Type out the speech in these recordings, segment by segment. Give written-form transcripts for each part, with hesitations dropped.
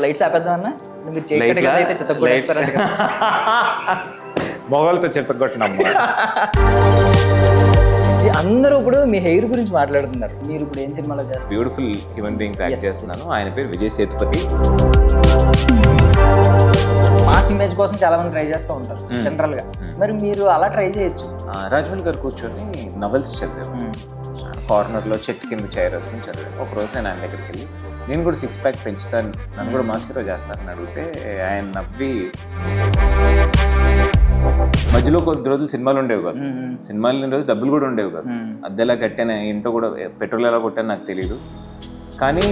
Lights ఆపేద్దాం అన్న మీరు చీకటి గది అయితే చిత్తగొట్టేస్తారంట కదా. మొగలతో చిత్తగొట్టినమ్మ. అందరూ ఇప్పుడు మీ హెయిర్ గురించి మాట్లాడుతున్నారు. మీరు ఇప్పుడు ఏం సినిమాలో చేస్తారు? బ్యూటిఫుల్ హ్యూమన్ బీయింగ్ యాక్ట్ చేస్తున్నాను. ఆయన పేరు విజయ్ సేతుపతి. మాస్ ఇమేజ్ కోసం చాలా మంది ట్రై చేస్తూ ఉంటారు జనరల్ గా. మరి మీరు అలా ట్రై చేయొచ్చు. రాజమౌళి గారు కూర్చొని నవల్స్ చదివాను. కార్నర్లో చెట్టు కింద చైర్ వేసుకుని చదివాను. ఒకరోజు నేను ఆయన దగ్గరికి వెళ్ళి నేను కూడా 6 ప్యాక్ పెంచుతాను, నన్ను కూడా మాస్కరో చేస్తానని అడిగితే ఆయన నవ్వి, మధ్యలో కొద్ది రోజులు సినిమాలు ఉండేవి కాదు, సినిమాలు లేని రోజు డబ్బులు కూడా ఉండేవి కాదు, అద్దెలా కట్టాను, ఇంట్లో కూడా పెట్రోల్ ఎలా కొట్టాను నాకు తెలియదు, కానీ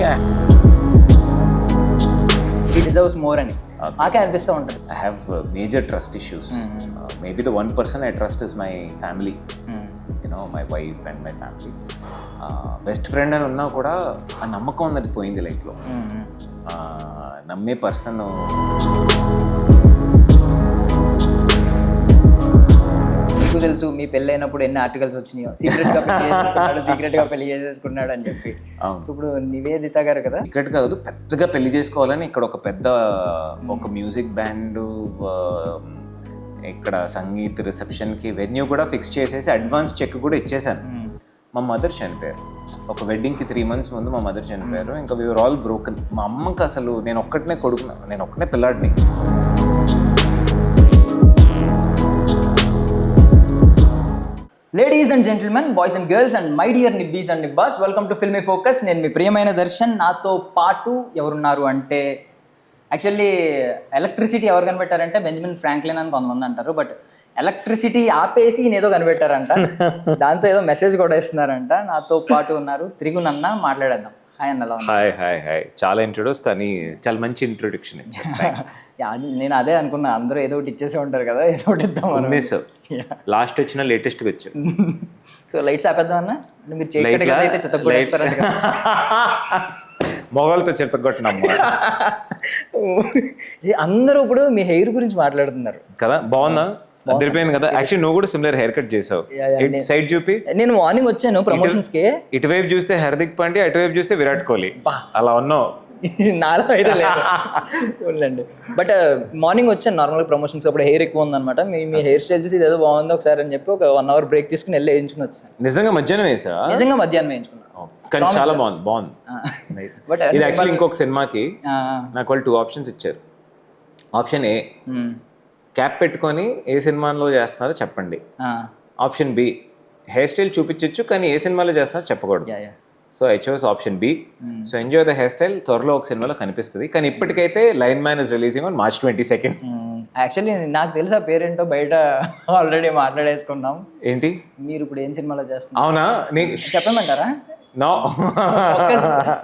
హి డిజర్వ్స్ మోర్ అని నాకే అనిపిస్తూ ఉంటుంది. I have major trust issues. Maybe the one person I trust is my family. You know, my wife and my family. Best friend అని ఉన్నా కూడా ఆ నమ్మకం అన్నది పోయింది లైఫ్లో. నమ్మే పర్సన్ మీకు తెలుసు మీ పెళ్ళి అయినప్పుడు ఎన్ని ఆర్టికల్స్ వచ్చినాయో, సీక్రెట్ గా పెళ్లి చేసేసుకున్నాడు అని చెప్పి. సో ఇప్పుడు నివేదిత గారు కదా, సీక్రెట్ కాదు, పెద్దగా పెళ్లి చేసుకోవాలని ఇక్కడ ఒక పెద్ద ఒక మ్యూజిక్ బ్యాండ్, ఇక్కడ సంగీత్ రిసెప్షన్కి వెన్యూ కూడా ఫిక్స్ చేసేసి అడ్వాన్స్ చెక్ కూడా ఇచ్చేసాను. మా మదర్ చనిపోయారు. ఒక వెడ్డింగ్కి 3 months ముందు మా మదర్ చనిపోయారు. ఇంకా వీఆర్ ఆల్ బ్రోకన్. మా అమ్మకి అసలు నేను ఒక్కటనే కొడుకున్నా, నేను ఒక్కనే పిల్లాడిని. Ladies and gentlemen, boys and girls and my dear నిబ్బీస్ అండ్ నిబ్బాస్, వెల్కమ్ టు ఫిల్మీ ఫోకస్. నేను మీ ప్రియమైన దర్శన్. నాతో పాటు ఎవరున్నారు అంటే, యాక్చువల్లీ ఎలక్ట్రిసిటీ ఎవరు కనిపెట్టారంటే బెంజమిన్ ఫ్రాంక్లిన్ అని కొంతమంది అంటారు. బట్ ఎలక్ట్రిసిటీ ఆపేసి ఏదో కనిపెట్టారంట. దాంతో ఏదో మెసేజ్ కూడా ఇస్తున్నారంట. నాతో పాటు ఉన్నారు త్రిగుణ్ అన్న. మాట్లాడేద్దాం. హాయ్ అన్న. Hi hi hi. చాలా ఇంట్రొడ్యూస్, కానీ చాలా మంచి ఇంట్రొడక్షన్. నేను అదే అనుకున్నా, అందరూ ఏదో ఒకటి ఇచ్చేసే ఉంటారు కదా, ఏదో ఒకటి ఇద్దాం. లాస్ట్ వచ్చిన లేటెస్ట్గా వచ్చారు. సో లైట్స్ ఆపేద్దాం అన్న మీరు చీకటి గది అయితే చిత్తగొట్టేస్తారంట కదా. మొగలతో చిత్తగొట్టినమ్మ. అందరూ ఇప్పుడు మీ హెయిర్ గురించి మాట్లాడుతున్నారు కదా. బాగుందా? అదిరిపోయింది కదా. యాక్చువల్లీ నువ్వు కూడా సిమిలర్ హెయిర్ కట్ చేసావు. సైడ్ చూపి. నేను మార్నింగ్ వచ్చాను ప్రమోషన్స్ కి. ఇటువైపు చూస్తే హార్దిక్ పాండ్యా, అటువైపు చూస్తే విరాట్ కోహ్లీ. అలా ఉన్నావు. నాలో అయితే లేదండి. బట్ మార్నింగ్ వచ్చాను నార్మల్గా ప్రమోషన్స్. అప్పుడు హెయిర్ ఎక్కువ ఉందన్నమాట. మీ హెయిర్ స్టైల్ చూసి ఇదేదో బాగుంది ఒకసారి అని చెప్పి ఒక 1 hour బ్రేక్ తీసుకుని వెళ్ళి వేయించుకుని వచ్చాను. నిజంగా మధ్యాహ్నం వేసా? నిజంగా మధ్యాహ్నం వేయించుకున్నాను. కానీ చాలా బాగుంది. బట్ ఇది యాక్చువల్లీ ఇంకొక సినిమాకి నాకు వాళ్ళు 2 options ఇచ్చారు. ఆప్షన్ ఏ, క్యాప్ పెట్టుకొని ఏ సినిమాలో చేస్తున్నారో చెప్పండి. ఆప్షన్ బి, హెయిర్ స్టైల్ చూపించవచ్చు కానీ ఏ సినిమాలో చేస్తున్నారో చెప్పకూడదు. So I chose option B. So enjoy the hair style. త్వరలో ఒక సినిమాలో కనిపిస్తుంది. కానీ ఇప్పటికైతే line man is releasing on March 22nd. Actually నాకు తెలుసు ఆ పేరేంటో, బయట ఆల్రెడీ మాట్లాడేసుకున్నాం. ఏంటి మీరు ఇప్పుడు ఏం సినిమాలో చేస్తున్నారు? అవునా, చెప్పమంటారా? నో,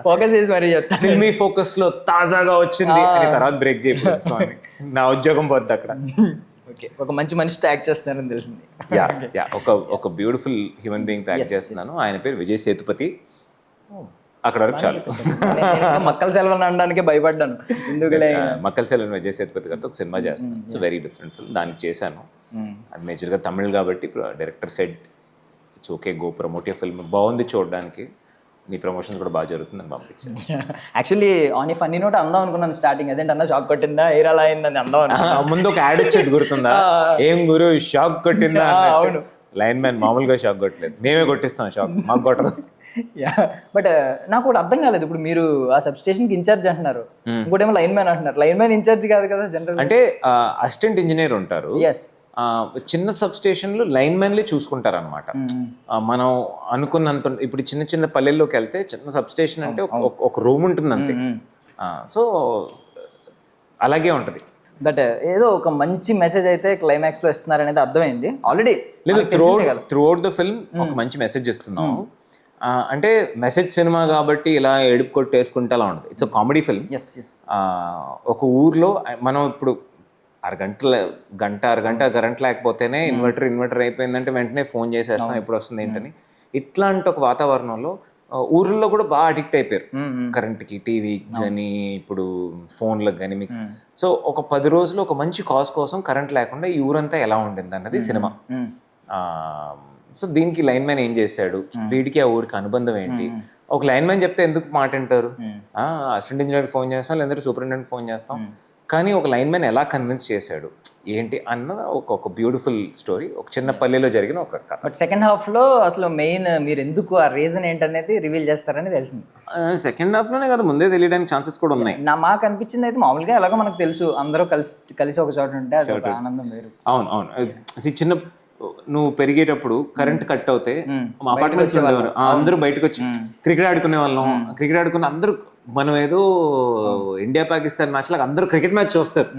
ఫోకస్ చేసి మరీ చెప్తా. ఫిల్మీ ఫోకస్ లో తాజాగా వచ్చింది అని తర్వాత బ్రేక్ చేయవచ్చు. నా ఉద్యోగం పోద్ది అక్కడ. ఓకే, ఒక మంచి మనిషితో యాక్ట్ చేస్తున్నారని తెలిసింది. ఒక బ్యూటిఫుల్ హ్యూమన్ బీయింగ్ తో యాక్ట్ చేస్తున్నాను. ఆయన పేరు విజయ్ సేతుపతి. అక్కడ వరకు చాలు. మక్కల సెలవులు అనడానికి భయపడ్డాను. ఎందుకులే, మక్కల సెలవు విజయ్ సేతుపతి గారితో ఒక సినిమా చేస్తాను. It's very different film. దానికి చేశాను. అది మేజర్గా తమిళ్ కాబట్టి director said it's okay, go promote your film. బాగుంది చూడడానికి, నీ ప్రమోషన్స్ కూడా బాగా జరుగుతుందని పంపించాను. యాక్చువల్లీ ఆన్ ఫన్నీ నోట్ అందాం అనుకున్నాను స్టార్టింగ్. అదేంటన్నా షాక్ కొట్టిందా, ఎయిర్ అలా అయిందని అందాం అనుకున్నా. ముందు ఒక యాడ్ వచ్చేది గుర్తుందా? ఏం గురు షాక్ కొట్టిందా? అవును, లైన్ మ్యాన్ మామూలుగా షాక్ కొట్టలేదు, మేమే కొట్టిస్తాం షాక్, మాకు కొట్టదు. బట్ నాకు ఒకటి అర్థం కాలేదు. ఇప్పుడు మీరు ఆ సబ్ స్టేషన్ కి ఇన్ఛార్జ్ అంటున్నారు, ఇంకోటేమో లైన్ మ్యాన్ అంటున్నారు. లైన్ మ్యాన్ ఇన్ఛార్జ్ కాదు కదా జనరల్. అంటే అసిస్టెంట్ ఇంజనీర్ ఉంటారు. చిన్న సబ్ స్టేషన్లు లైన్ మ్యాన్లే చూసుకుంటారు అనమాట. మనం అనుకున్నంత ఇప్పుడు చిన్న చిన్న పల్లెల్లోకి వెళ్తే చిన్న సబ్ స్టేషన్ అంటే ఒక రూమ్ ఉంటుంది అంతే. సో అలాగే ఉంటుంది. బట్ ఏదో ఒక మంచి మెసేజ్ అయితే క్లైమాక్స్ లో ఇస్తున్నారు అనేది అర్థమైంది ఆల్రెడీ. లేదు, త్రూ అవుట్ ద ఫిల్మ్ ఒక మంచి మెసేజ్ ఇస్తున్నాం. అంటే మెసేజ్ సినిమా కాబట్టి ఇలా ఏడుపు కొట్టేసుకుంటే అలా ఉంటుంది. It's comedy film. ఒక ఊర్లో మనం ఇప్పుడు అరగంట కరెంట్ లేకపోతేనే ఇన్వర్టర్ అయిపోయిందంటే వెంటనే ఫోన్ చేసేస్తాం ఎప్పుడు వస్తుంది ఏంటని. ఇట్లాంటి ఒక వాతావరణంలో ఊర్లో కూడా బాగా అడిక్ట్ అయిపోయారు కరెంట్కి, టీవీకి కానీ ఇప్పుడు ఫోన్లకు కానీ మిక్స్. సో ఒక 10 రోజులు ఒక మంచి కాజ్ కోసం కరెంట్ లేకుండా ఈ ఊరంతా ఎలా ఉండింది అన్నది సినిమా. సో దీనికి లైన్ మ్యాన్ ఏం చేశాడు, వీడికి ఆ ఊరికి అనుబంధం ఏంటి, ఒక లైన్ మ్యాన్ చెప్తే ఎందుకు మాట వింటారు? అసిస్టెంట్ ఇంజనీర్ ఫోన్ చేస్తాం, లేదంటే సూపరింటెండెంట్ ఫోన్ చేస్తాం. కానీ ఒక లైన్ మ్యాన్ ఎలా కన్విన్స్ చేశాడు ఏంటి అన్న ఒక బ్యూటిఫుల్ స్టోరీ, ఒక చిన్న పల్లెలో జరిగిన ఒక కథ. బట్ సెకండ్ హాఫ్లో అసలు మెయిన్ మీరు ఎందుకు ఆ రీజన్ ఏంటనేది రివీల్ చేస్తారని తెలిసింది. సెకండ్ హాఫ్లోనే కదా, ముందే తెలియడానికి ఛాన్సెస్ కూడా ఉన్నాయి. మాకు అనిపించింది అయితే మామూలుగా ఎలాగో మనకు తెలుసు అందరూ కలిసి ఒక చోట ఉంటే అది ఒక ఆనందం వేరు. అవును. చిన్న నువ్వు పెరిగేటప్పుడు కరెంట్ కట్ అవుతే మా అపార్ట్మెంట్స్ ఉండేవారు, అందరూ బయటకు వచ్చి క్రికెట్ ఆడుకునే వాళ్ళం. క్రికెట్ ఆడుకున్న అందరూ మనం ఏదో ఇండియా పాకిస్తాన్ మ్యాచ్ లాగా అందరూ క్రికెట్ మ్యాచ్ చూస్తారు.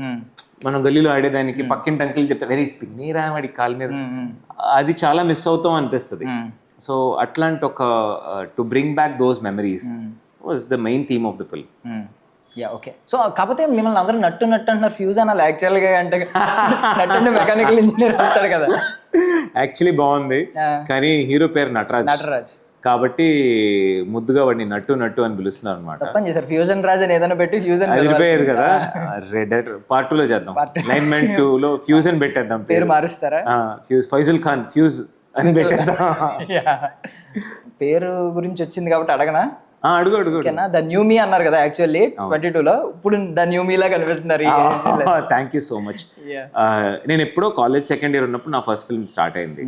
మనం గల్లీలో ఆడేదానికి పక్కింటి అంకిల్ చెప్తే వెరీ స్పిన్నీరా వాడి కాలు మీద, అది చాలా మిస్ అవుతాం అనిపిస్తుంది. సో అట్లాంటి ఒక to bring back those memories was the main theme of the film. Okay. So కాకపోతే మిమ్మల్ని అందరూ నట్టు అంటున్నారు, ఫ్యూజ్ అనాలి యాక్చువల్గా. అంటే నట్టు అంటే మెకానికల్ ఇంజనీర్ అవుతాడు కదా. యాక్చువల్లీ బాగుంది, కానీ హీరో పేరు నటరాజ్ కాబట్టి ముద్దుగా వాడిని నట్టు అని పిలుస్తున్నారు అనమాట. తప్పని చేశారు, ఫ్యూజన్ రాజ్ అని ఏదైనా పెట్టి ఫ్యూజన్ అదిపోయారు కదా. పార్ట్ 2లో చేద్దాం, లైన్మెన్ 2లో ఫ్యూజన్ పెట్టేద్దాం. పేరు మారుస్తారా? ఫైజల్ ఖాన్ ఫ్యూజ్ అని పెట్టేద్దాం. పేరు గురించి వచ్చింది కాబట్టి అడగనా? అడుగు. ద న్యూ మీ అన్నారు కదా యాక్చువల్లీ 22లో, ఇప్పుడు ద న్యూ మీ లా కనిపిస్తున్నారు. Thank you so much. నేను ఎప్పుడో కాలేజ్ సెకండ్ ఇయర్ ఉన్నప్పుడు నా ఫస్ట్ ఫిల్మ్ స్టార్ట్ అయింది.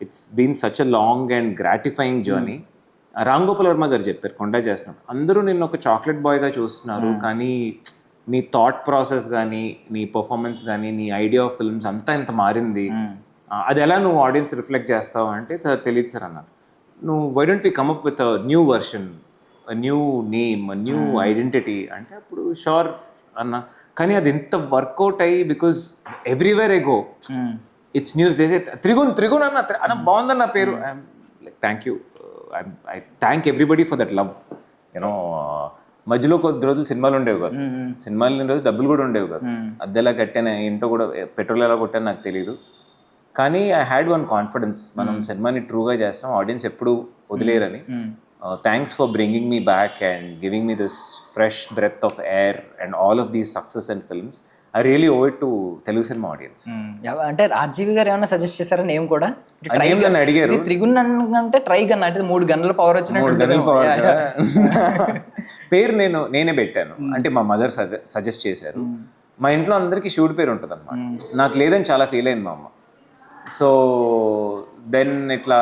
It's been such a long and gratifying journey. Ram Gopal Varma గారు చెప్పారు, కొండ చేస్తున్నాం అందరూ నిన్ను ఒక చాక్లెట్ బాయ్గా చూస్తున్నారు, కానీ నీ థాట్ ప్రాసెస్ కానీ, నీ పర్ఫార్మెన్స్ కానీ, నీ ఐడియా ఆఫ్ ఫిల్మ్స్ అంతా ఇంత మారింది. అది ఎలా నువ్వు ఆడియన్స్ రిఫ్లెక్ట్ చేస్తావు అంటే తెలియదు సార్ అన్నారు. నువ్వు why don't we come up with a new version, new name, new identity అంటే అప్పుడు షూర్ అన్న. కానీ అది ఎంత వర్కౌట్ అయ్యి, because everywhere I go it's news, దేశే త్రిగుణ్ అన్న బాగుందన్న పేరు. Thank you, I thank everybody for that love. You know మధ్యలో కొద్ది రోజులు సినిమాలు ఉండేవి కాదు, సినిమాలు లేని రోజు డబ్బులు కూడా ఉండేవి కాదు. అద్దెలా కట్టాను, ఇంట్లో కూడా పెట్రోల్ ఎలా కొట్టాను నాకు తెలీదు. కానీ ఐ హ్యాడ్ వన్ కాన్ఫిడెన్స్, మనం సినిమాని ట్రూగా చేస్తాం, ఆడియన్స్ ఎప్పుడు వదిలేరని. Thanks for bringing me back and giving me this fresh breath of air and all of these success and films. I really owe it to Telugu cinema audience. అంటే RGV garu ఏమైనా suggest చేశారా name కూడా? నన్ను అడిగారు, త్రిగుణ్ అంటే try gun అంటే 3 గన్నుల power వచ్చినట్టు పేరు నేనే పెట్టాను. అంటే మా మదర్ సజెస్ట్ చేశారు. మా ఇంట్లో అందరికీ శివుడి పేరు ఉంటుంది అనమాట, నాకు లేదని చాలా ఫీల్ అయింది మా అమ్మ. సో దెన్ ఇట్లా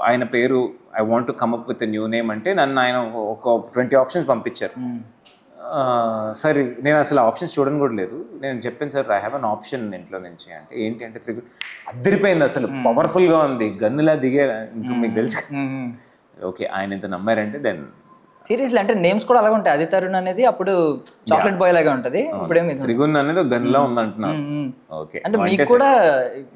ఆయన పేరు I want to come up with new name అంటే నన్ను ఆయన ఒక 20 ఆప్షన్స్ పంపించారు. సరే నేను అసలు ఆప్షన్స్ చూడని కూడా లేదు. నేను చెప్పాను sir I have an option ఇంట్లో నుంచి అంటే ఏంటి అంటే త్రిగుణ్. అదిరిపోయింది అసలు, పవర్ఫుల్గా ఉంది, గన్నులా దిగే, ఇంకా మీకు తెలుసు. ఓకే, ఆయన ఎంత నమ్మారంటే దెన్ సీరియస్లీ అంటే నేమ్స్ కూడా అలాగే ఉంటాయి. అది తరుణ్ అనేది అప్పుడు చాక్లెట్ బాయ్ లాగా ఉంటుంది, ఇప్పుడేమి త్రిగుణ్ అనేది ఒక గన్లా ఉందంటున్నాను. ఓకే, అంటే మీకు కూడా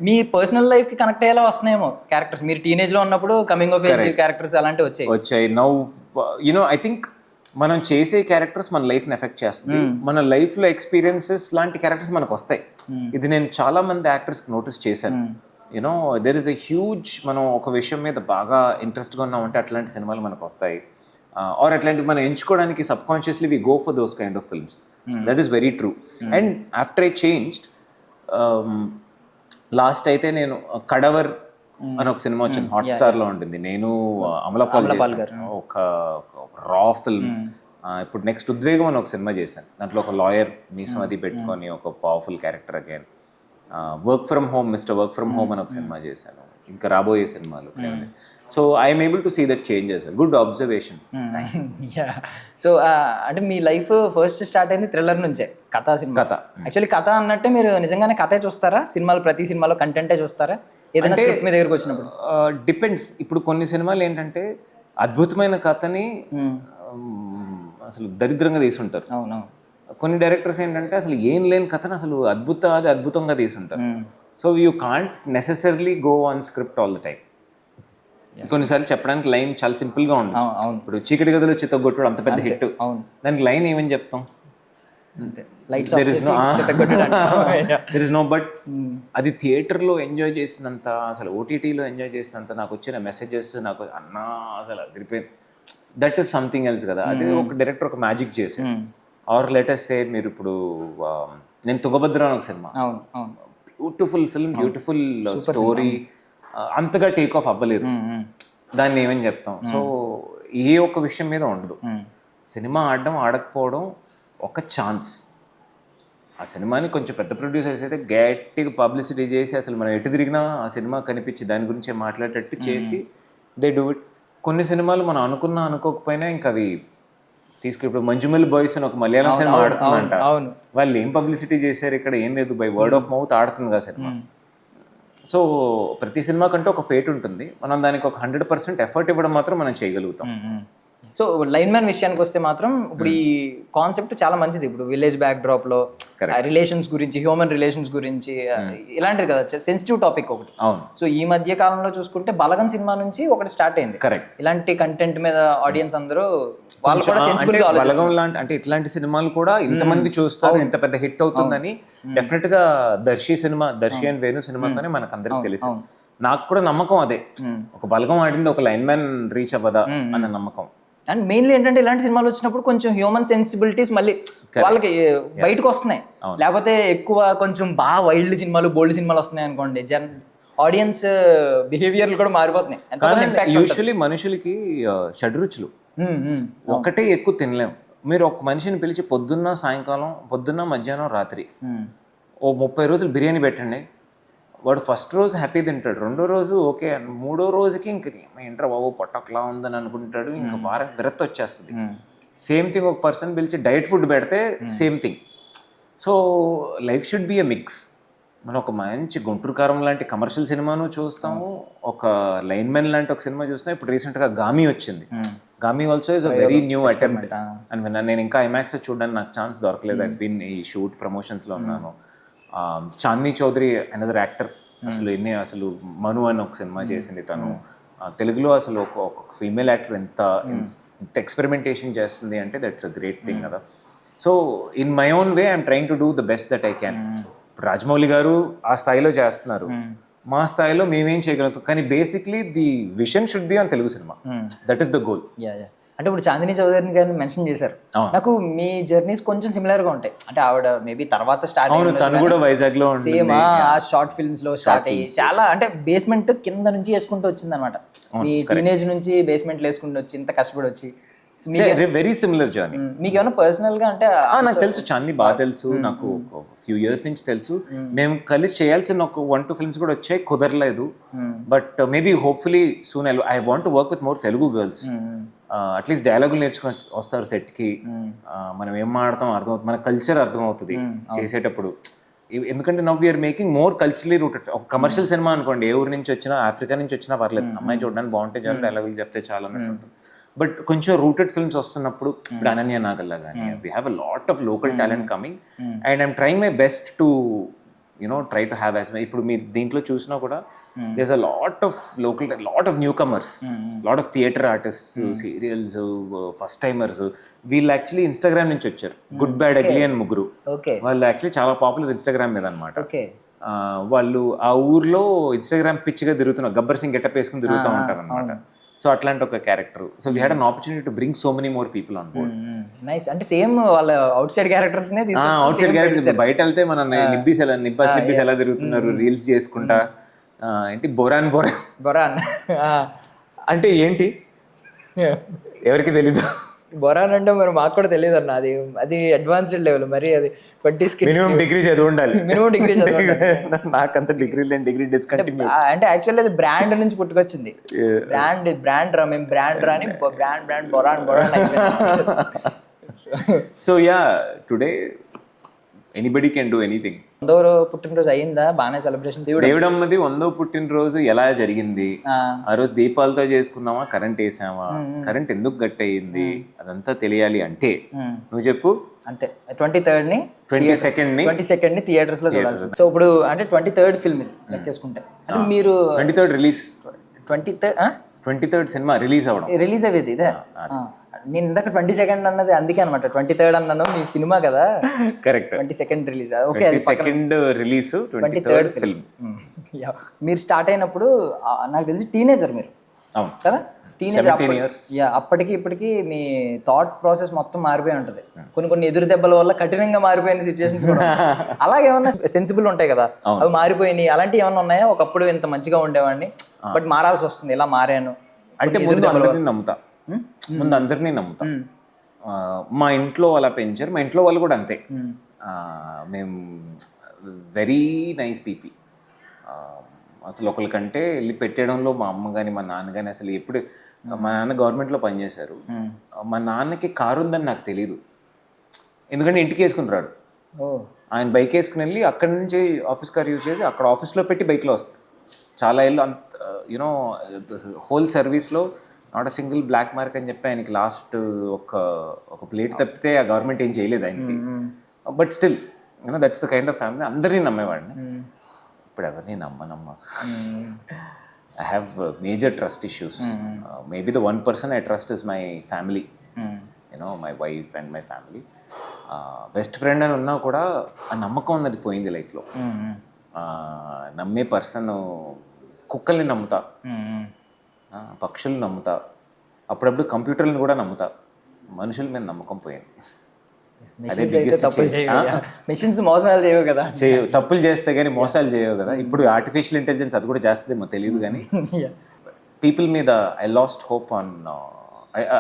మీ పర్సనల్ లైఫ్ కి కనెక్ట్ అయ్యేలా వస్తున్నాయేమో క్యారెక్టర్స్. మీరు టీనేజ్ లో ఉన్నప్పుడు కమింగ్ ఆఫ్ ఏజ్ క్యారెక్టర్స్ అలాంటివి వచ్చాయి. నౌ యునో ఐ థింక్ మనం చేసే క్యారెక్టర్స్ మన లైఫ్ని ఎఫెక్ట్ చేస్తుంది. మన లైఫ్లో ఎక్స్పీరియన్సెస్ లాంటి క్యారెక్టర్స్ మనకు వస్తాయి. ఇది నేను చాలా మంది యాక్టర్స్కి నోటీస్ చేశాను. You know there is a huge, మనం ఒక విషయం మీద బాగా ఇంట్రెస్ట్గా ఉన్నామంటే అట్లాంటి సినిమాలు మనకు వస్తాయి. ఆర్ అట్లాంటివి మనం ఎంచుకోవడానికి subconsciously we go for those kind of films. That is very true. And after I changed, last అయితే నేను కడవర్ అని ఒక సినిమా వచ్చింది, హాట్స్టార్లో ఉంటుంది. నేను అమలాపాల్ ఒక రా ఫిల్మ్. ఇప్పుడు నెక్స్ట్ ఉద్వేగం అని ఒక సినిమా చేశాను, దాంట్లో ఒక లాయర్ మీసం అది పెట్టుకొని ఒక powerful character again. Work from home, mister work from home అని ఒక సినిమా చేశాను. ఇంకా రాబోయే సినిమాలు. So I'm able to see that changes. Good observation. So అంటే మీ లైఫ్ ఫస్ట్ స్టార్ట్ అయింది థ్రిల్లర్ నుంచే, కథ సినిమా. కథ యాక్చువల్లీ కథ అన్నట్టే మీరు నిజంగానే కథే చూస్తారా? సినిమాలు ప్రతి సినిమాలో కంటెంటే చూస్తారా? ఏదైనా స్క్రిప్ట్ మీ దగ్గరకు వచ్చినప్పుడు డిపెండ్స్. ఇప్పుడు కొన్ని సినిమాలు ఏంటంటే అద్భుతమైన కథని అసలు దరిద్రంగా తీసుంటారు. కొన్ని డైరెక్టర్స్ ఏంటంటే అసలు ఏం లేని కథను అసలు అద్భుతంగా తీసుంటారు. So you can't necessarily go on script all the time. కొన్నిసార్లు చెప్పడానికి లైన్ చాలా సింపుల్గా ఉంటుంది. ఇప్పుడు చీకటి గదిలో చిత్తగొట్టుడు అంత పెద్ద హిట్, దానికి లైన్ ఏమని చెప్తాం? బట్ అది థియేటర్లో ఎంజాయ్ చేసినంత, అసలు ఓటీటీలో ఎంజాయ్ చేసినంత నాకు వచ్చిన మెసేజెస్ నాకు అన్నా అసలు అదిరిపోయింది. దట్ ఈస్ సంథింగ్ ఎల్స్ కదా. అది ఒక డైరెక్టర్ ఒక మ్యాజిక్ చేశాడు. ఆర్ లెటెస్ట్ సే మీరు ఇప్పుడు నేను తుంగభద్ర అని ఒక cinema, beautiful film, beautiful story, అంతగా టేక్ ఆఫ్ అవ్వలేదు. దాన్ని ఏమని చెప్తాం? సో ఏ ఒక్క విషయం మీద ఉండదు. సినిమా ఆడడం ఆడకపోవడం ఒక ఛాన్స్. ఆ సినిమాని కొంచెం పెద్ద ప్రొడ్యూసర్స్ అయితే గట్టిగా పబ్లిసిటీ చేసి అసలు మనం ఎటు తిరిగినా ఆ సినిమా కనిపించి దాని గురించి మాట్లాడేటట్టు చేసి దే డూ ఇట్. కొన్ని సినిమాలు మనం అనుకోకపోయినా ఇంకా అవి ఇప్పుడు మంజుమల్ బాయ్స్ అని ఒక మలయాళం సినిమా ఆడుతుందంట. వాళ్ళు ఏం పబ్లిసిటీ చేశారు ఇక్కడ, ఏం లేదు, బై వర్డ్ ఆఫ్ మౌత్ ఆడుతుంది కదా సినిమా. సో ప్రతి సినిమా కంటే ఒక ఫేట్ ఉంటుంది, మనం దానికి ఒక 100% ఎఫర్ట్ ఇవ్వడం మాత్రం మనం చేయగలుగుతాం. సో లైన్ మ్యాన్ విషయానికి వస్తే మాత్రం ఇప్పుడు ఈ కాన్సెప్ట్ చాలా మంచిది. ఇప్పుడు విలేజ్ బ్యాక్ డ్రాప్ లో రిలేషన్స్ గురించి, హ్యూమన్ రిలేషన్స్ గురించి ఇలాంటిది కదా, సెన్సిటివ్ టాపిక్ ఒకటి. సో ఈ మధ్య కాలంలో చూసుకుంటే బలగం సినిమా నుంచి ఒకటి స్టార్ట్ అయింది. ఇలాంటి కంటెంట్ మీద ఆడియన్స్ అందరూ వాళ్ళు కూడా సెన్సిబుల్ గా బలగం లాంటి అంటే ఇట్లాంటి సినిమాలు కూడా ఇంతమంది చూస్తారు, ఇంత పెద్ద హిట్ అవుతుందని డెఫినెట్ గా దర్శి అండ్ వేణు సినిమాతోనే మనకు అందరికి తెలుసు. నాకు కూడా నమ్మకం అదే, ఒక బలగం ఆడింది ఒక లైన్ మ్యాన్ రీచ్ అవ్వదా అన్న నమ్మకం. అండ్ మెయిన్లీ ఏంటంటే ఇలాంటి సినిమాలు వచ్చినప్పుడు కొంచెం హ్యూమన్ సెన్సిబిలిటీస్ మళ్ళీ వాళ్ళకి బయటకు వస్తున్నాయి. లేకపోతే ఎక్కువ కొంచెం బాగా వైల్డ్ సినిమాలు, బోల్డ్ సినిమాలు వస్తున్నాయి అనుకోండి, ఆడియన్స్ బిహేవియర్లు కూడా మారిపోతున్నాయి. యూజువల్లీ మనుషులకి షడ్రుచులు ఒకటే ఎక్కువ తినలేము. మీరు ఒక మనిషిని పిలిచి పొద్దున్న సాయంకాలం, పొద్దున్న మధ్యాహ్నం రాత్రి ఓ 30 రోజులు బిర్యానీ పెట్టండి, వాడు ఫస్ట్ రోజు హ్యాపీ తింటాడు, రెండో రోజు ఓకే, మూడో రోజుకి ఇంక ఏంట్రా బాబు పొట్టక్లా ఉందని అనుకుంటాడు, ఇంకా వారం విరక్తి వచ్చేస్తుంది. సేమ్ థింగ్ ఒక పర్సన్ పిలిచి డైట్ ఫుడ్ పెడితే same thing. So life should be a mix. మనం ఒక మంచి గుంటూరు కారం లాంటి కమర్షియల్ సినిమాను చూస్తాము, ఒక లైన్ మ్యాన్ లాంటి ఒక సినిమా చూస్తాం. ఇప్పుడు రీసెంట్గా గామి వచ్చింది. Gaami also is a very new attempt. And నేను ఇంకా ఐమాక్స్ చూడడానికి నాకు ఛాన్స్ దొరకలేదు. ఐ బీన్ ఈ షూట్ ప్రమోషన్స్లో ఉన్నాను. చాందనీ చౌదరి అనదర్ యాక్టర్, అసలు మను అని ఒక సినిమా చేసింది తను. తెలుగులో అసలు ఒక ఫీమేల్ యాక్టర్ ఎంత ఎక్స్పెరిమెంటేషన్ చేస్తుంది అంటే దట్స్ అ గ్రేట్ థింగ్ కదా. So in my own way I'm trying to do the best that I can. Rajamouli గారు ఆ స్థాయిలో చేస్తున్నారు, మా స్థాయిలో మేమేం చేయగలుగుతాం. కానీ basically the vision should be on Telugu cinema, that is the goal. అంటే ఇప్పుడు చాందినీ చౌదరిని గారిని మెన్షన్ చేశారు, నాకు మీ జర్నీస్ కొంచెం సిమిలర్ గా ఉంటాయి. అంటే ఆవిడ మేబీ తర్వాత స్టార్ట్ సేమ్ ఆ షార్ట్ ఫిల్మ్స్ లో స్టార్ట్ అయ్యి చాలా అంటే బేస్మెంట్ కింద నుంచి వేసుకుంటూ వచ్చింది అనమాట. మీ టీనేజ్ నుంచి బేస్మెంట్ వేసుకుంటూ వచ్చి ఇంత కష్టపడి వచ్చి వెరీ సిమిలర్ జర్నీ. మీకు ఏమైనా పర్సనల్ గా అంటే నాకు తెలుసు, చాందినీ బాగా తెలుసు, నాకు ఫ్యూ ఇయర్స్ నుంచి తెలుసు. మేము కలిసి చేయాల్సిన ఒక 1-2 ఫిల్మ్స్ కూడా వచ్చాయి, కుదరలేదు. But maybe hopefully soon I want to work with more Telugu girls. At least డైలాగులు నేర్చుకొని వస్తారు సెట్కి, మనం ఏం మాడతాం అర్థమవుతుంది, మన కల్చర్ అర్థమవుతుంది చేసేటప్పుడు. ఎందుకంటే now we are making more culturally rooted. ఒక కమర్షియల్ సినిమా అనుకోండి, ఏ ఊరు నుంచి వచ్చినా, ఆఫ్రికా నుంచి వచ్చినా పర్లేదు, అమ్మాయి చూడడానికి బాగుంటే చాలు, డైలాగులు చెప్తే చాలా అన్నట్టు. బట్ కొంచెం రూటెడ్ ఫిల్మ్స్ వస్తున్నప్పుడు, ఇప్పుడు అనన్య నాగల్లా కానీ, we have a lot of local talent coming and I'm trying my best to try to have as many. ఇప్పుడు మీరు దీంట్లో చూసినా కూడా there's a lot of newcomers, lot of theatre artists, serials, first timers. వీళ్ళు actually Instagram నుంచి వచ్చారు. Good bad ugly అని ముగ్గురు, వాళ్ళు యాక్చువల్లీ చాలా పాపులర్ ఇన్స్టాగ్రామ్ మీద అనమాట. వాళ్ళు ఆ ఊర్లో ఇన్స్టాగ్రామ్ పిచ్చిగా తిరుగుతున్నారు, గబ్బర్ సింగ్ గెటప్ వేసుకుని తిరుగుతూ ఉంటారు అనమాట. సో అట్లాంటి ఒక character. So we had an opportunity to bring so many more people on board. Nice. అంటే సేమ్ వాళ్ళ out side characters out side characters. బయట వెళ్తే మన నిబ్బీస్ ఎలా తిరుగుతున్నారు రీల్స్ చేసుకుంటా, ఏంటి బొరాన్ అంటే ఏంటి ఎవరికి తెలీదు. బొరాన్ అంటే మరి మాకు కూడా తెలియదు అన్న, అది అడ్వాన్స్డ్ లెవెల్, మరి అది 20 మినిమం డిగ్రీ చదివి ఉండాలి. నాకంత డిగ్రీ లేని, డిగ్రీ డిస్కంటిన్యూ. అంటే యాక్చువల్లీ అది బ్రాండ్ నుంచి పుట్టుకొచ్చింది. బ్రాండ్ రా, మేము బ్రాండ్ రాని బ్రాండ్ బొరాన్. So yeah, today anybody can do anything. 100వ పుట్టినరోజు అయ్యిందా బాగానే సెలబ్రేషన్? దేవుడమ్మది 100వ పుట్టినరోజు ఎలా జరిగింది? ఆ రోజు దీపాలతో చేసుకున్నామా, కరెంట్ వేసామా, కరెంట్ ఎందుకు గట్ అయ్యింది, అదంతా తెలియాలి అంటే నువ్వు చెప్పు. అంతే 22nd ని థియేటర్స్ లో చూడాలి. సో ఇప్పుడు అంటే 23rd ఫిల్మ్ ఇది లెక్కేసుకుంటే, అంటే మీరు 23rd release, 23rd cinema release అయ్యేది ఇదే. నేను ఇందాక 22nd అన్నది అందుకే అనమాట, 23rd అన్నాను, మీ సినిమా కదా. Correct, 22nd release. Okay, 22nd release, 23rd film. మీరు స్టార్ట్ అయినప్పుడు నాకు తెలిసి టీనేజర్ మీరు కదా, టీనేజర్. అప్పటికి ఇప్పటికి మీ థాట్ ప్రాసెస్ మొత్తం మారిపోయి ఉంటుంది. కొన్ని ఎదురు దెబ్బల వల్ల కఠినంగా మారిపోయిన సిచ్యువేషన్స్ కూడా అలాగే ఏమన్నా సెన్సిబుల్ ఉంటాయి కదా, అవి మారిపోయినాయి. అలాంటివి ఏమన్నా ఉన్నాయా? ఒకప్పుడు ఇంత మంచిగా ఉండేవాడిని బట్ మారాల్సి వస్తుంది, ఇలా మారాను అంటే ముందు అందరినీ నమ్ముతా. ముందు అందరినీ నమ్ముతా. మా ఇంట్లో అలా పెంచారు, మా ఇంట్లో వాళ్ళు కూడా అంతే. మేము వెరీ నైస్ పీపుల్. అసలు ఒకరికంటే వెళ్ళి పెట్టేయడంలో మా అమ్మ కానీ మా నాన్న కానీ అసలు ఎప్పుడు, మా నాన్న గవర్నమెంట్లో పనిచేశారు. మా నాన్నకి కారు ఉందని నాకు తెలీదు, ఎందుకంటే ఇంటికి వేసుకుని రాడు. ఆయన బైక్ వేసుకుని వెళ్ళి అక్కడి నుంచి ఆఫీస్ కార్ యూజ్ చేసి అక్కడ ఆఫీస్లో పెట్టి బైక్లో వస్తాడు. చాలా ఏళ్ళు అంత యూనో హోల్ సర్వీస్లో not a single black mark అని చెప్పి ఆయనకి లాస్ట్ ఒక ప్లేట్ తప్పితే ఆ గవర్నమెంట్ ఏం చేయలేదు ఆయనకి. But still you know that's the kind of family. అందరినీ నమ్మేవాడిని, ఇప్పుడు ఎవరిని నమ్మనమ్మా. I have major trust issues. Maybe the one person I trust is my family. You know, my wife and my family. Best friend అని ఉన్నా కూడా ఆ నమ్మకం అన్నది పోయింది లైఫ్లో. నమ్మే పర్సన్, కుక్కల్ని నమ్ముతా, పక్షులు నమ్ముతా, అప్పుడప్పుడు కంప్యూటర్లను కూడా నమ్ముతా. మనుషుల మీద నమ్మకం పోయింది. మెషిన్స్ మోసాలు చేయవు కదా, తప్పులు చేస్తే కానీ మోసాలు చేయవు కదా. ఇప్పుడు ఆర్టిఫిషియల్ ఇంటెలిజెన్స్ అది కూడా చేస్తుందేమో తెలియదు కానీ పీపుల్ మీద I last hope on,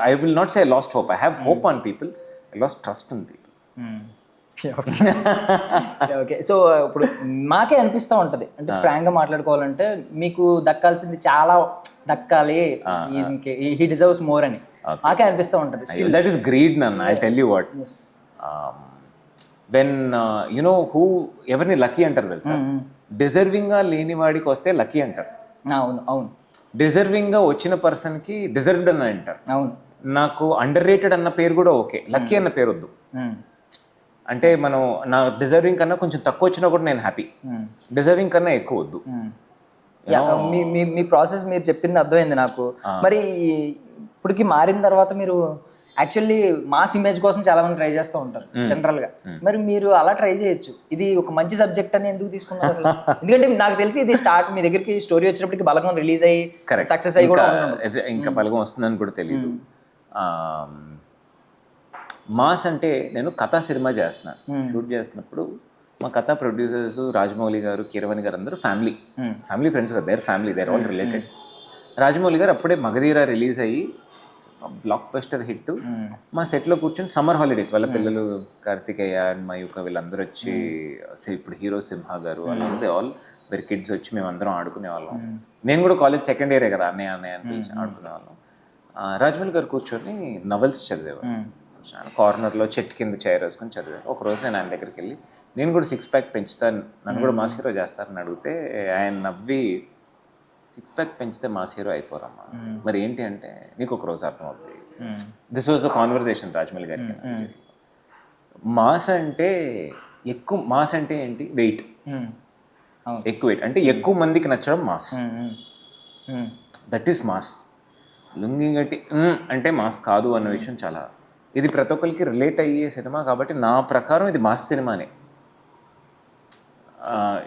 I will not say I last hope, I have hope on people, I last trust on people. Okay, so ఇప్పుడు మాకే అనిపిస్తూ ఉంటుంది, అంటే ఫ్రాంక్గా మాట్లాడుకోవాలంటే మీకు దక్కాల్సింది చాలా దక్కాలి, హీ డిజర్వ్స్ మోర్ అని మాకే అనిపిస్తూ ఉంటుంది. దట్ ఈస్ గ్రీడ్ నన్ను. I tell you what, when you know who, ఎవరిని లక్కీ అంటారు తెలుసా? డిజర్వింగ్గా లేని వాడికి వస్తే లక్కీ అంటారు. అవును అవును. డిజర్వింగ్గా వచ్చిన పర్సన్కి డిజర్వ్డ్ అని అంటారు. అవును. నాకు అండర్ రేటెడ్ అన్న పేరు కూడా ఓకే, లక్కీ అన్న పేరు వద్దు. అంటే మనం నా డిజర్వింగ్ కన్నా కొంచెం తక్కువ వచ్చినా కూడా నేను హ్యాపీ, డిజర్వింగ్ కన్నా ఎక్కువ వద్దు. మీ ప్రాసెస్ మీరు చెప్పింది అర్థమైంది నాకు. మరి ఇప్పటికి మారిన తర్వాత మీరు యాక్చువల్లీ మాస్ ఇమేజ్ కోసం చాలా మంది ట్రై చేస్తూ ఉంటారు జనరల్ గా. మరి మీరు అలా ట్రై చేయొచ్చు, ఇది ఒక మంచి సబ్జెక్ట్ అని ఎందుకు తీసుకున్నారు అసలు? ఎందుకంటే నాకు తెలిసి ఇది స్టార్ట్ మీ దగ్గరికి స్టోరీ వచ్చినప్పటికి బలగం రిలీజ్ అయ్యి సక్సెస్ అయ్యి కూడా ఇంకా బలగం వస్తుందని కూడా తెలియదు. మాస్ అంటే నేను కథా సినిమా చేస్తున్నాను, షూట్ చేస్తున్నప్పుడు మా కథా ప్రొడ్యూసర్స్ రాజమౌళి గారు, కీరవాణి గారు అందరూ ఫ్యామిలీ ఫ్రెండ్స్ కదా, they're family, they're all related. Rajamouli గారు అప్పుడే మగధీర రిలీజ్ అయ్యి బ్లాక్ బస్టర్ హిట్. మా సెట్లో కూర్చొని సమ్మర్ హాలిడేస్, వాళ్ళ పిల్లలు కార్తికేయ అండ్ మయూక వీళ్ళందరూ వచ్చి, ఇప్పుడు హీరో సింహ గారు వాళ్ళందరూ ఆల్ వెరీ కిడ్స్ వచ్చి మేమందరం ఆడుకునే వాళ్ళం. నేను కూడా కాలేజ్ సెకండ్ ఇయరే కదా, అన్నయ్య అని పిలిచి ఆడుకునే వాళ్ళం. రాజమౌళి గారు కూర్చొని నవల్స్ చదివేవారు, కార్నర్లో చెట్టు కింద చైర్ వేసుకొని చదివారు. ఒకరోజు నేను ఆయన దగ్గరికి వెళ్ళి, నేను కూడా 6 ప్యాక్ పెంచుతాను, నన్ను కూడా మాస్ హీరో చేస్తారని అడిగితే ఆయన నవ్వి, 6 ప్యాక్ పెంచితే మాస్ హీరో అయిపోరమ్మా, మరి ఏంటి అంటే నీకు ఒక రోజు అర్థం అవుతుంది. This was the conversation Rajamouli గారికి. మాస్ అంటే ఎక్కువ, మాస్ అంటే ఏంటి? వెయిట్, ఎక్కువ వెయిట్ అంటే ఎక్కువ మందికి నచ్చడం mass, that is mass. Lungi గట్టి అంటే మాస్ కాదు అన్న విషయం చాలా, ఇది ప్రతి ఒక్కరికి రిలేట్ అయ్యే సినిమా కాబట్టి నా ప్రకారం ఇది మాస్ సినిమానే.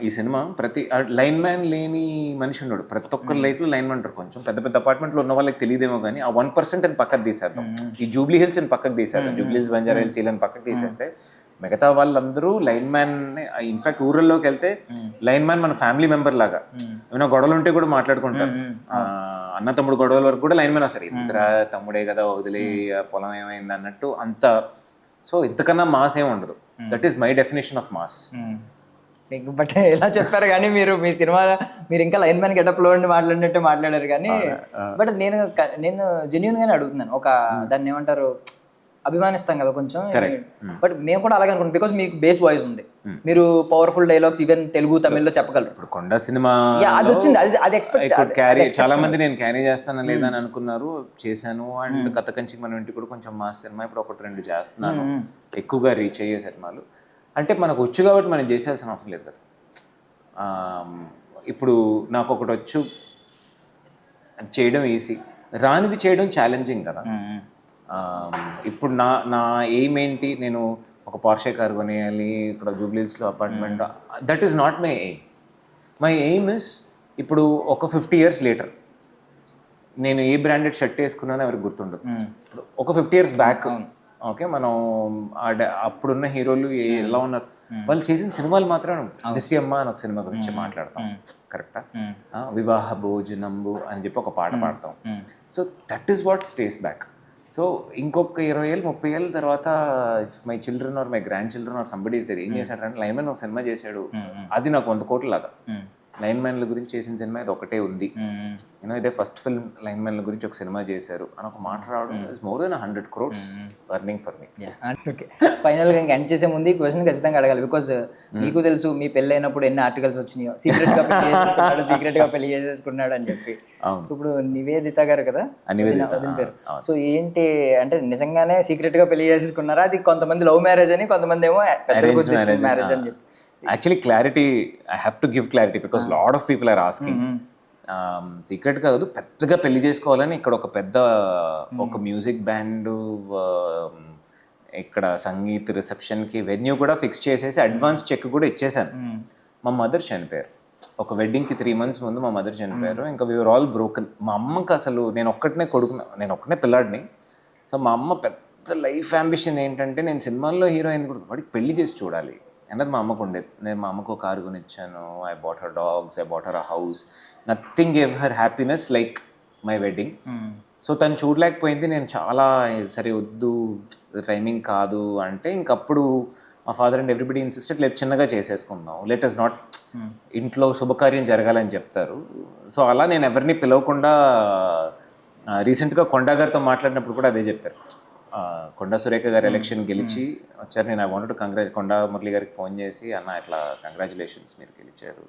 ఈ సినిమా ప్రతి లైన్ మ్యాన్ లేని మనిషి ఉన్నాడు, ప్రతి ఒక్కరి లైఫ్లో లైన్ మ్యాన్ ఉంటారు. కొంచెం పెద్ద పెద్ద అపార్ట్మెంట్లో ఉన్న వాళ్ళకి తెలియదేమో కానీ ఆ 1% అని పక్కకు తీసేద్దాం, ఈ జూబ్లీ హిల్స్ అని పక్కకు తీసేద్దాం, జూబ్లీ హిల్స్, బంజారా హిల్స్ వీళ్ళని పక్కకు తీసేస్తే మిగతా వాళ్ళందరూ లైన్ మ్యాన్. ఇన్ఫాక్ట్ ఊర్లలోకి వెళ్తే లైన్ మ్యాన్ మన ఫ్యామిలీ మెంబర్ లాగా, ఏమైనా గొడవలు ఉంటే కూడా మాట్లాడుకుంటారు. అన్న తమ్ముడు గొడవల వరకు కూడా లైన్ మ్యాన్ వస్తారు, ఇంతకురా తమ్ముడే కదా వదిలే పొలం ఏమైంది అన్నట్టు అంత. సో ఇంతకన్నా మాస్ ఏమి ఉండదు. That is my definition of mass. But ఎలా చెప్పారు కానీ మీరు మీ సినిమా మీరు ఇంకా లైన్ మ్యాన్ గెటప్లో ఉండి మాట్లాడినట్టే మాట్లాడారు కానీ, బట్ నేను జెన్యూన్ గానే అడుగుతున్నాను. ఒక దాన్ని ఏమంటారు, అభిమానిస్తాం కదా కొంచెం, బట్ మేము కూడా అలాగే అనుకుంటాం. బికాస్ మీకు బేస్ వాయిస్ ఉంది, మీరు పవర్ఫుల్ డైలాగ్స్ ఈవెన్ తెలుగు తమిళ్లో చెప్పగలరు. ఇప్పుడు కొండ సినిమా అది వచ్చింది, అది ఎక్స్పెక్ట్ క్యారీ, చాలా మంది నేను క్యారీ చేస్తానా లేదా అని అనుకున్నారు, చేశాను. అండ్ కథ కంచి మన ఇంటి కూడా కొంచెం మా సినిమా ఇప్పుడు 1-2 చేస్తున్నాను, ఎక్కువగా రీచ్ అయ్యే సినిమాలు. అంటే మనకు వచ్చు కాబట్టి మనం చేసేయాల్సిన అవసరం లేదు కదా. ఇప్పుడు నాకు ఒకటి వచ్చు, అది చేయడం ఈజీ, రానిది చేయడం ఛాలెంజింగ్ కదా. ఇప్పుడు నా ఎయిమ్ ఏంటి, నేను ఒక పోర్షే కార్ కొనేయాలి, ఇక్కడ జూబ్లీహిల్స్లో apartment, that is not my aim. My aim is, ఇప్పుడు ఒక 50 years లేటర్ నేను ఏ బ్రాండెడ్ షర్ట్ వేసుకున్నానో ఎవరికి గుర్తుండదు. ఇప్పుడు ఒక 50 years బ్యాక్ ఓకే, మనం అప్పుడున్న హీరోలు ఎలా ఉన్నారు, వాళ్ళు చేసిన సినిమాలు మాత్రం నిస్యమ్మ అని ఒక సినిమా గురించి మాట్లాడతాం, కరెక్టా? వివాహ భోజనంబు అని చెప్పి ఒక పాట పాడతాం. So that is what stays back. So ఇంకొక 20 ఏళ్ళు 30 ఏళ్ళ తర్వాత my children or my grandchildren or somebody is there ఏం చేశాడంటే లైన్ మ్యాన్ ఒక సినిమా చేశాడు, అది నాకు 100 కోట్ల లాగా. లైన్ మ్యాన్ల గురించి చేసిన సినిమా ఇది ఒకటే ఉంది, యూనో ఇదే ఫస్ట్ ఫిల్మ్ లైన్ మ్యాన్ల గురించి ఒక సినిమా చేశారు అని ఒక మాట రావడం is more than 100 crores earning for me. Okay, ఫైనల్గా ఇంకా ఎండ్ చేసే ముందు ఈ క్వశ్చన్ ఖచ్చితంగా అడగాలి. బికాస్ మీకు తెలుసు మీ పెళ్ళి అయినప్పుడు ఎన్ని ఆర్టికల్స్ వచ్చినాయో, సీక్రెట్గా పెళ్లి చేసేసుకున్నాడు, సీక్రెట్గా పెళ్లి చేసేసుకున్నాడు అని చెప్పి. సో ఇప్పుడు నివేదిత గారు కదా వదిన పేరు, సో ఏంటి అంటే నిజంగానే సీక్రెట్గా పెళ్లి చేసేసుకున్నారా? అది కొంతమంది లవ్ మ్యారేజ్ అని, కొంతమంది ఏమో మ్యారేజ్ అని చెప్పి. Actually clarity, I have to give clarity because lot of people are asking. Secret కాదు, పెద్దగా పెళ్లి చేసుకోవాలని ఇక్కడ ఒక పెద్ద ఒక మ్యూజిక్ బ్యాండ్, ఇక్కడ సంగీత్ రిసెప్షన్కి వెన్యూ కూడా ఫిక్స్ చేసేసి అడ్వాన్స్ చెక్ కూడా ఇచ్చేసాను. మా మదర్ చనిపోయారు, ఒక వెడ్డింగ్కి 3 months ముందు మా మదర్ చనిపోయారు. ఇంకా వీఆర్ ఆల్ బ్రోకన్. మా అమ్మకి అసలు నేను ఒక్కటనే పిల్లాడిని. సో మా అమ్మ పెద్ద లైఫ్ అంబిషన్ ఏంటంటే నేను సినిమాల్లో హీరో అయింది కూడా వాడికి పెళ్లి చేసి చూడాలి అన్నది మా అమ్మకు ఉండేది. నేను మా అమ్మకు ఒక కారు కొనిచ్చాను, I bought her dogs, I bought her a house, nothing gave her happiness like my wedding. So తను చూడలేకపోయింది. నేను చాలా సరే వద్దు, టైమింగ్ కాదు అంటే ఇంకప్పుడు మా ఫాదర్ అండ్ ఎవ్రీబడి ఇన్సిస్టెడ్ లేదు చిన్నగా చేసేసుకుందాం, లెట్ అస్ నాట్, ఇంట్లో శుభకార్యం జరగాలని చెప్తారు. సో అలా నేను ఎవరిని పిలవకుండా రీసెంట్గా కొండా గారితో మాట్లాడినప్పుడు కూడా అదే చెప్పారు. కొండా సురేఖ గారు ఎలక్షన్ గెలిచి వచ్చారు. నేను ఐ వాంటెడ్ టు కొండా మురళి గారికి ఫోన్ చేసి అన్న ఇట్లా కంగ్రాచులేషన్స్ మీరు గెలిచారు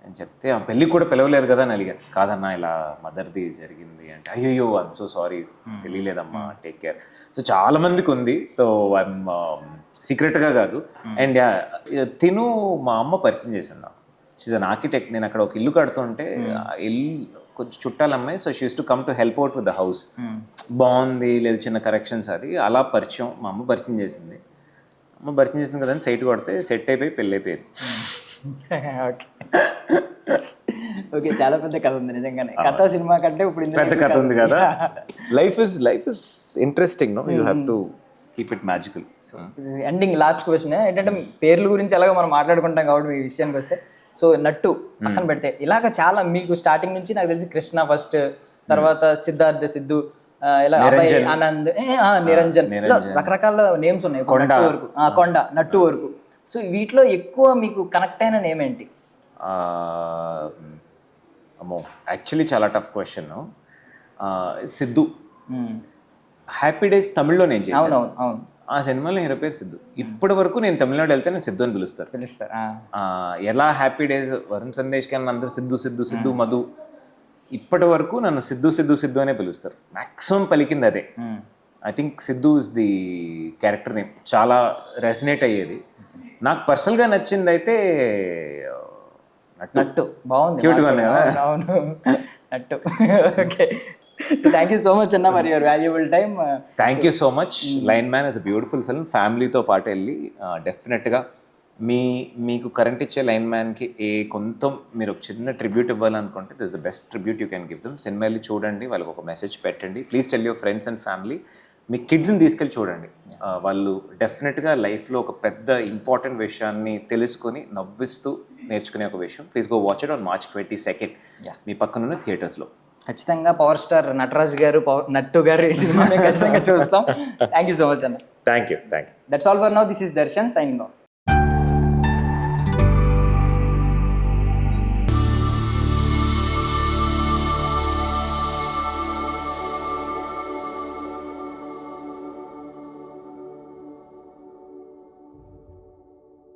అని చెప్తే, ఆ పెళ్ళి కూడా పిలవలేదు కదా అని అడిగారు. కాదన్నా ఇలా మదర్ది జరిగింది అంటే, అయ్యో ఐఎమ్ సో సారీ, తెలియలేదమ్మా, టేక్ కేర్. సో చాలా మందికి ఉంది. సో ఐఎమ్ సీక్రెట్గా కాదు. అండ్ తిను మా అమ్మ పరిచయం చేసింది నాకు. She's an architect. నేను అక్కడ ఒక ఇల్లు కడుతుంటే ఇల్లు కొంచెం చుట్టాలమ్మాయి, so she use to come to help out with the house. బాగుంది లేదు చిన్న కరెక్షన్స్, అది అలా పరిచయం. మా అమ్మ పరిచయం చేసింది. అమ్మ పరిచయం చేసింది కదా అని సైట్ కొడితే సెట్ అయిపోయి పెళ్ళి అయిపోయింది. ఓకే, చాలా పెద్ద కథ ఉంది నిజంగానే. కథ సినిమా కంటే ఇప్పుడు పెద్ద కథ ఉంది కదా. Life is interesting, no you have to keep it magical. Ending last question ఏంటంటే, పేర్ల గురించి ఎలాగో మనం మాట్లాడుకుంటాం కాబట్టి ఈ విషయానికి వస్తే, సో నట్టు పక్కన పెడితే ఇలాగ చాలా మీకు స్టార్టింగ్ నుంచి నాకు తెలిసి కృష్ణ ఫస్ట్, తర్వాత సిద్ధార్థ్, సిద్ధు, ఇలా అభయ్, ఆనంద్, నిరంజన్, రకరకాల నేమ్స్ ఉన్నాయి నట్టు వరకు, నట్టు వరకు. సో వీటిలో ఎక్కువ మీకు కనెక్ట్ అయిన నేమ్ ఏంటి? అమ్మో, యాక్చువల్లీ చాలా tough question. Siddhu. Happy days తమిళ్లో నేను చేశాను. అవును, ఆ సినిమాలో హీరో పేరు సిద్ధు. ఇప్పటి వరకు నేను తమిళనాడు వెళ్తే నేను సిద్ధు అని పిలుస్తారు. ఎలా హ్యాపీ డేస్ వరుణ్ సందేశ్ కి అందరూ సిద్ధు సిద్ధు సిద్ధు మధు, ఇప్పటి వరకు నన్ను సిద్ధు సిద్ధు సిద్ధు అనే పిలుస్తారు. మ్యాక్సిమం పలికింది అదే. I think Siddhu is the character name. చాలా రెసినేట్ అయ్యేది. నాకు పర్సనల్గా నచ్చింది అయితే నట్టు. బాగుంది, క్యూట్గా ఉంది కదా. అవును, నట్టు. Okay, so thank you so much అన్న మరి your valuable time. Thank you so much. Line man is a beautiful film. ఫ్యామిలీతో పాటు వెళ్ళి డెఫినెట్గా మీకు కరెంట్ ఇచ్చే లైన్ మ్యాన్కి కొంత మీరు ఒక చిన్న ట్రిబ్యూట్ ఇవ్వాలనుకుంటే this the best tribute you can give them. Cinema వెళ్ళి చూడండి, వాళ్ళకి ఒక మెసేజ్ పెట్టండి. Please tell your friends and family. మీ కిడ్స్ని తీసుకెళ్ళి చూడండి. వాళ్ళు డెఫినెట్గా లైఫ్లో ఒక పెద్ద ఇంపార్టెంట్ విషయాన్ని తెలుసుకొని నవ్విస్తూ నేర్చుకునే ఒక విషయం. Please go watch it on March 22nd మీ పక్కనున్న థియేటర్స్లో. ఖచ్చితంగా పవర్ స్టార్ నటరాజ్ గారు, నట్టు గారు ఈ సినిమా ఖచ్చితంగా చూస్తాం. థ్యాంక్ యూ సో మచ్ అన్న. Thank you. That's all for now. This is Darshan signing off.